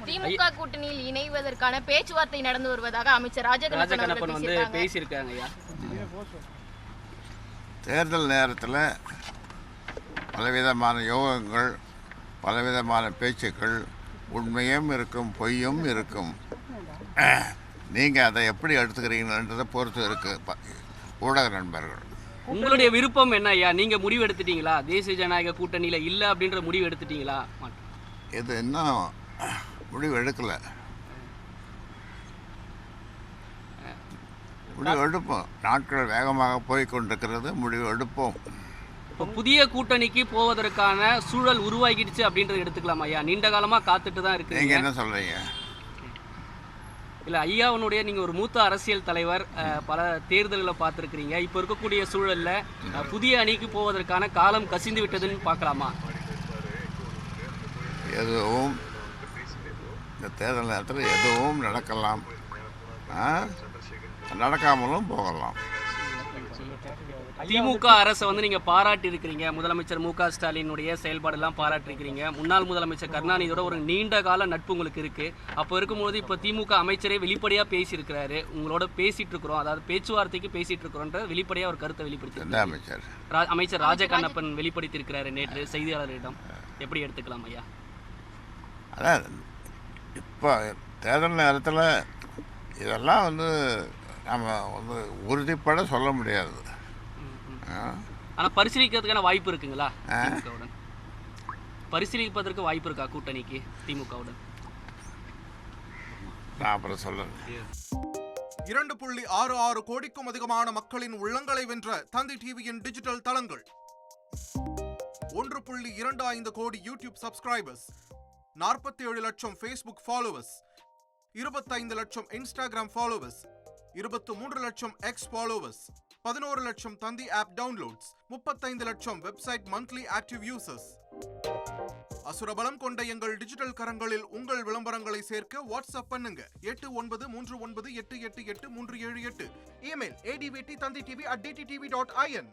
திமுக கூட்டணியில் இணைவதற்கான பேச்சுவார்த்தை நடந்து வருவதாக அமைச்சர் ராஜகண்ணப்பன் வந்து பேசியிருக்காங்க. தேர்தல் நேரத்தில் பலவிதமான யோகங்கள், பலவிதமான பேச்சுக்கள், உண்மையும் இருக்கும், பொய்யும் இருக்கும். நீங்கள் அதை எப்படி எடுத்துக்கிறீங்கன்றதை பொறுத்து இருக்குது ஊடக நண்பர்கள். உங்களுடைய விருப்பம் என்ன ஐயா? நீங்கள் முடிவு எடுத்துட்டீங்களா? தேசிய ஜனநாயக கூட்டணியில் இல்லை அப்படின்ற முடிவு எடுத்துட்டீங்களா? இது இன்னும் முடிவு எடுக்கலை. முடிவு எடுப்போம். நாட்கள் வேகமாக போய்கொண்டிருக்கிறது. முடிவு எடுப்போம். இப்போ புதிய கூட்டணிக்கு போவதற்கான சூழல் உருவாகிடுச்சு அப்படின்றத எடுத்துக்கலாம் ஐயா. நீண்ட காலமாக காத்துட்டு தான் இருக்கு. நீங்கள் என்ன சொல்கிறீங்க? இல்லை ஐயாவுடைய நீங்கள் ஒரு மூத்த அரசியல் தலைவர், பல தேர்தல்களை பார்த்துருக்கிறீங்க. இப்போ இருக்கக்கூடிய சூழலில் புதிய அணிக்கு போவதற்கான காலம் கசிந்து விட்டதுன்னு பார்க்கலாமா? எதுவும் இந்த தேர்தல் நேரத்தில் எதுவும் நடக்கலாம், நடக்காமலும் போகலாம். திமுக அரசை வந்து நீங்கள் பாராட்டி இருக்கிறீங்க. முதலமைச்சர் மு.க. ஸ்டாலினுடைய செயல்பாடெல்லாம் பாராட்டிருக்கிறீங்க. முன்னாள் முதலமைச்சர் கருணாநிதியோட ஒரு நீண்ட கால நட்பு உங்களுக்கு இருக்குது. அப்போ இருக்கும்போது இப்போ திமுக அமைச்சரே வெளிப்படையாக பேசியிருக்கிறாரு. உங்களோட பேசிகிட்டு இருக்கிறோம், அதாவது பேச்சுவார்த்தைக்கு பேசிகிட்டு இருக்கிறோன்ற வெளிப்படையாக ஒரு கருத்தை வெளிப்படுத்தி அமைச்சர் ராஜகண்ணப்பன் வெளிப்படுத்தியிருக்கிறாரு நேற்று செய்தியாளர்களிடம். எப்படி எடுத்துக்கலாம் ஐயா? அதான் இப்போ தேர்தல் நேரத்தில் இதெல்லாம் வந்து நம்ம வந்து உறுதிப்பட சொல்ல முடியாது. ஆனால் பரிசீலிக்கிறதுக்கான வாய்ப்பு இருக்குங்களா? திமுகவுடன் பரிசீலிப்பதற்கு வாய்ப்பு இருக்கா கூட்டணிக்கு திமுகவுடன்? நான் அப்புறம் சொல்லுறேன். 2.66 கோடிக்கும் அதிகமான மக்களின் உள்ளங்களை வென்ற தந்தி டிவியின் டிஜிட்டல் தளங்கள், 1.25 கோடி யூடியூப் சப்ஸ்கிரைபர்ஸ், 47 லட்சம் ஃபேஸ்புக் ஃபாலோவர்ஸ், 25 லட்சம் இன்ஸ்டாகிராம் ஃபாலோவர்ஸ், 23 லட்சம் எக்ஸ் ஃபாலோவர்ஸ், 11 லட்சம் தந்தி ஆப் டவுன்லோட்ஸ், 35 லட்சம் வெப்சைட் மந்த்லி ஆக்டிவ் யூசர்ஸ். அசுரபலம் கொண்ட எங்கள் டிஜிட்டல் கரங்களில் உங்கள் விளம்பரங்களை சேர்க்க வாட்ஸ்அப் பண்ணுங்க 8939888378. Email advttanditv@dttv.in.